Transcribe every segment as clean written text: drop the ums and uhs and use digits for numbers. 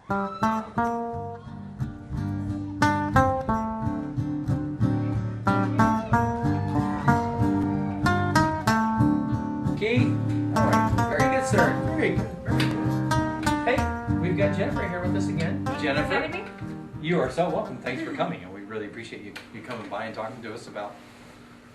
Keith? All right. Very good, sir. Very good. Very good. Hey, we've got Jennifer here with us again. Jennifer, You are so welcome. Thanks for coming, and we really appreciate you coming by and talking to us about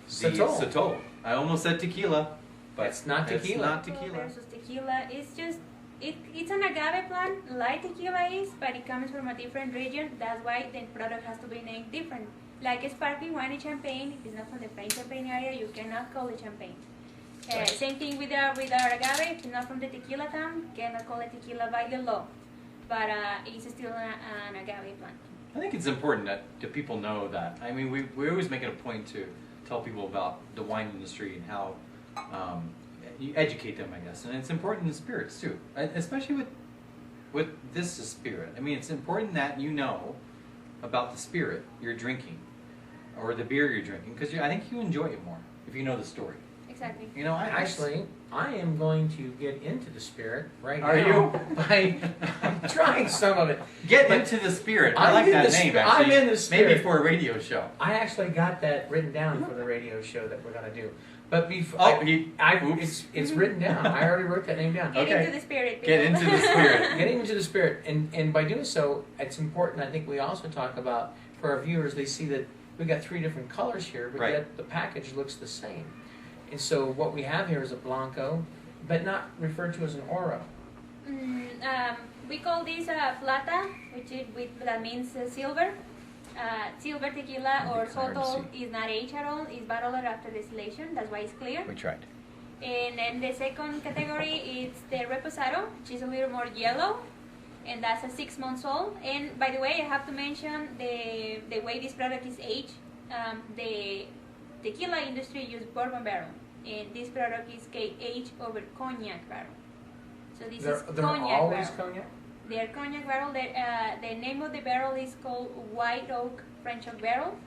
the Sotol. Sotol. I almost said tequila, but It's not tequila. It's not Sotol tequila. versus tequila. It's just it's an agave plant, like tequila is, but it comes from a different region. That's why the product has to be named different. Like a sparkling wine and champagne, if it's not from the French Champagne area, you cannot call it champagne. Right. Same thing with our agave. If it's not from the tequila town, cannot call it tequila by the law. But it's still an agave plant. I think it's important that people know that. I mean, we always make it a point to tell people about the wine industry and how you educate them, I guess. And it's important in spirits too, especially with this spirit. I mean, it's important that you know about the spirit you're drinking or the beer you're drinking, because I think you enjoy it more if you know the story. Exactly. You know, Actually, I am going to get into the spirit right Are now. you? By trying some of it. Get But into the spirit. I I'm like in that the name, spi- actually. I'm in the spirit. Maybe for a radio show. I actually got that written down for the radio show that we're going to do. But before, Oh, oops. it's written down. I already wrote that name down. Get Okay. into the spirit. Get people. into the spirit. Getting into the spirit, and by doing so, it's important. I think we also talk about for our viewers. They see that we got 3 different colors here, but Right. yet the package looks the same. And so what we have here is a Blanco, but not referred to as an Oro. We call this flata, that means silver. Silver tequila or Sotol is not aged at all. It's bottled after distillation. That's why it's clear. We tried. And then the second category is the reposado, which is a little more yellow, and that's a 6 months old. And by the way, I have to mention the way this product is aged. The tequila industry uses bourbon barrel, and this product is aged over cognac barrel. So this is They're cognac always barrel. cognac. They're cognac barrel. The name of the barrel is called white oak French oak barrel.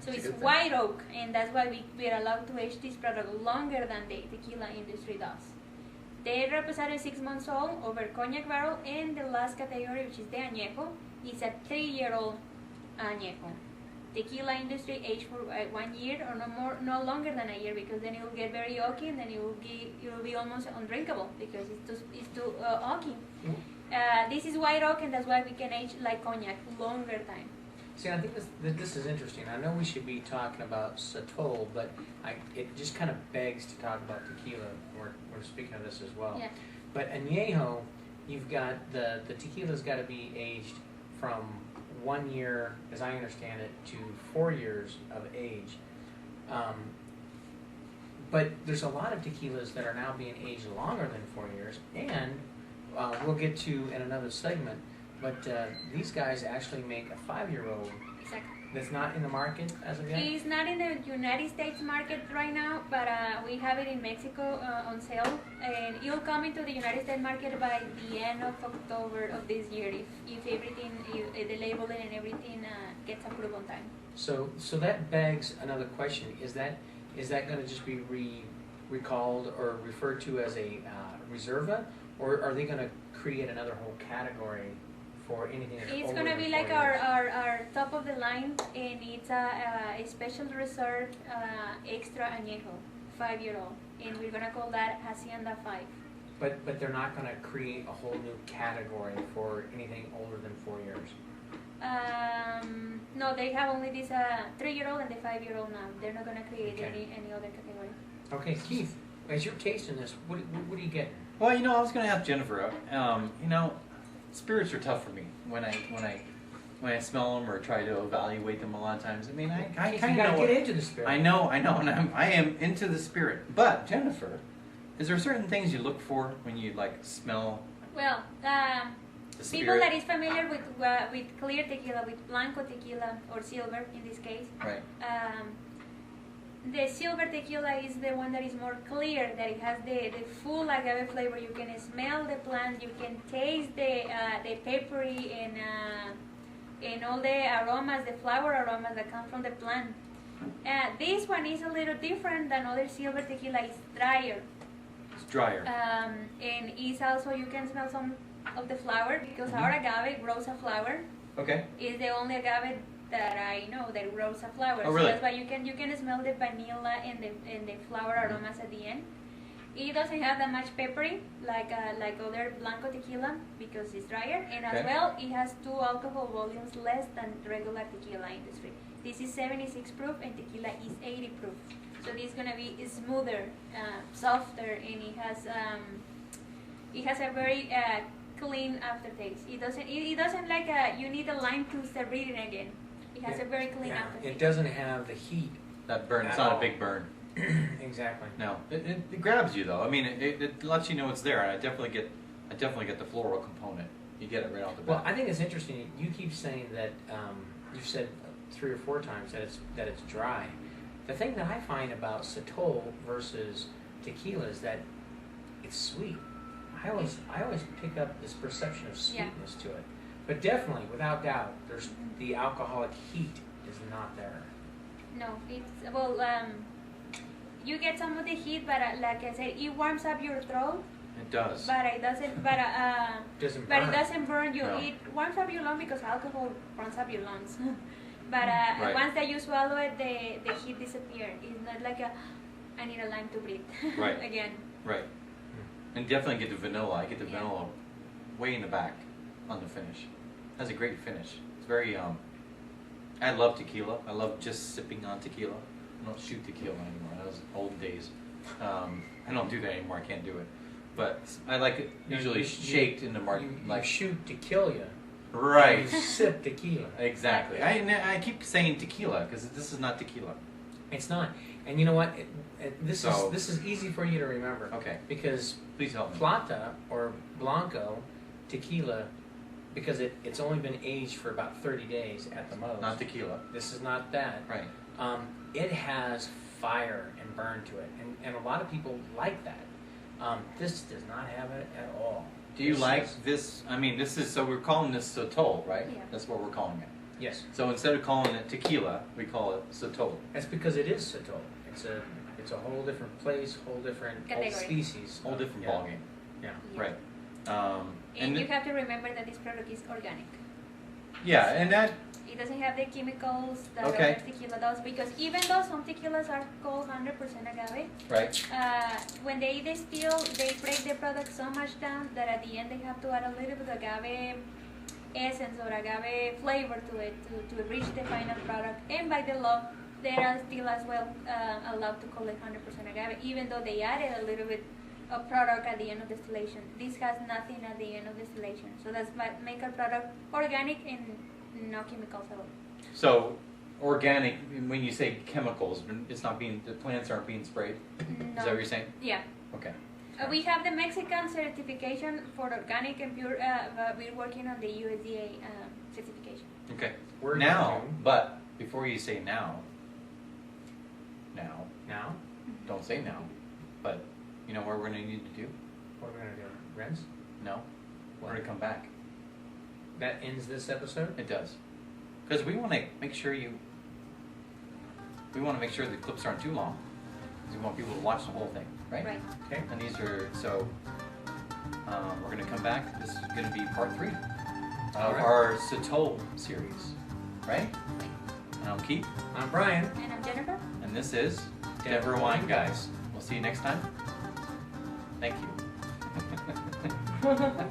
So That's a it's good thing. white oak, and that's why we're allowed to age this product longer than the tequila industry does. The reposado is 6 months old over cognac barrel, and the last category, which is the añejo, is a 3-year-old añejo. Tequila industry aged for 1 year or no longer than a year, because then it will get very oaky, and then it will be almost undrinkable because it's too oaky. This is white oak, and that's why we can age like cognac longer time. See, I think this is interesting. I know we should be talking about Sotol, but it just kind of begs to talk about tequila. We're speaking of this as well. Yeah. But añejo, you've got the tequila's got to be aged from 1 year, as I understand it, to 4 years of age. But there's a lot of tequilas that are now being aged longer than 4 years, and we'll get to in another segment. But these guys actually make a 5-year-old Exactly. that's not in the market as of yet. It's not in the United States market right now, but we have it in Mexico on sale, and it'll come into the United States market by the end of October of this year if everything, the labeling and everything gets approved on time. So that begs another question: Is that going to just be recalled or referred to as a reserva, or are they going to create another whole category for anything that's It's older gonna than be 4 like years? our top of the line, and it's a special reserve extra añejo, 5-year-old, and we're gonna call that Hacienda 5. But they're not going to create a whole new category for anything older than 4 years. No, they have only this 3-year-old and the 5-year-old now. They're not gonna create Okay. any other category. Okay, Keith, as you're tasting this, what are you getting? Well, I was going to ask Jennifer. Spirits are tough for me when I smell them or try to evaluate them. A lot of times, I mean, I Keith, kind you of got know. to get into the spirit. I know, and I am into the spirit. But Jennifer, is there certain things you look for when you smell Well, the people spirit? that is familiar with clear tequila, with Blanco tequila or silver in this case, Right. the silver tequila is the one that is more clear, that it has the full agave flavor. You can smell the plant, you can taste the peppery and all the aromas, the flower aromas that come from the plant. This one is a little different than other silver tequila. It's drier. It's drier. And it's also, you can smell some of the flower because our agave grows a flower. Okay. It's the only agave that I know that grows a flower. Oh, really? So that's why you can smell the vanilla and the flower aromas at the end. It doesn't have that much peppery like other Blanco tequila because it's drier, and as Okay. well it has 2 alcohol volumes less than regular tequila industry. This is 76 proof and tequila is 80 proof. So this is gonna be smoother, softer, and it has a very clean aftertaste. It doesn't like you need a lime to start breathing again. It has a very clean Yeah, aftertaste. it doesn't have the heat. That burn. It's At not all. a big burn. Exactly. No, it grabs you though. I mean, it lets you know it's there, and I definitely get the floral component. You get it right off the Well, bat. I think it's interesting. You keep saying that you've said 3 or 4 times that it's dry. The thing that I find about Sotol versus tequila is that it's sweet. I always pick up this perception of sweetness to it, but definitely, without doubt, there's the alcoholic heat is not there. No, it's you get some of the heat, but like I said, it warms up your throat. It does. But it doesn't. But Doesn't but burn. it doesn't burn you. No. It warms up your lung because alcohol burns up your lungs. But Right. once that you swallow it, the heat disappears. It's not like I need a lime to breathe. Right. Again. Right. And definitely get the vanilla. I get the Yeah. vanilla way in the back on the finish. Has a great finish. It's very I love tequila. I love just sipping on tequila. I don't shoot tequila anymore. That was old days. I don't do that anymore. I can't do it. But I like it usually You- shaked in the market. You Like shoot to kill you. right. You sip tequila. Exactly. I keep saying tequila because this is not tequila. It's not. And you know what? So- This is easy for you to remember. Okay. Because Please help me. Plata or Blanco tequila, because it's only been aged for about 30 days at the most. Not tequila. This is not that. Right. It has fire and burn to it, and a lot of people like that. This does not have it at all. Do you This like is- this? I mean, this is so we're calling this Sotol, right? Yeah. That's what we're calling it. Yes, So instead of calling it tequila, we call it Sotol. that's because it is Sotol. It's a whole different place, whole different Category. species. Whole different Yeah. ballgame. Yeah. Yeah. Right. And you have to remember that this product is organic. yeah, and that It doesn't have the chemicals that Okay. other tequila does because even though some tequilas are called 100% agave, right. when they distill, they break the product so much down that at the end they have to add a little bit of agave essence or agave flavor to it to reach the final product. And by the law, they are still as well allowed to call it 100% agave, even though they added a little bit of product at the end of distillation. This has nothing at the end of distillation, so that's what make our product organic and no chemicals at all. So organic. When you say chemicals, it's not being the plants aren't being sprayed. No. Is that what you're saying? Yeah. Okay. We have the Mexican certification for organic and pure, but we're working on the USDA certification. Okay. We're Now, going to- but before you say now, Now, don't say now, but you know what we're going to need to do? what are we gonna do? Rinse? No, we're going to come back. That ends this episode. It does, because we want to make sure we want to make sure the clips aren't too long, because we want people to watch the whole thing, right? Right. Okay. And these are so. We're going to come back. This is going to be part 3 All of right. our Sotol series, right? And I'm Keith, I'm Brian. And I'm Jennifer. and this is Denver Wine Guys. We'll see you next time. Thank you.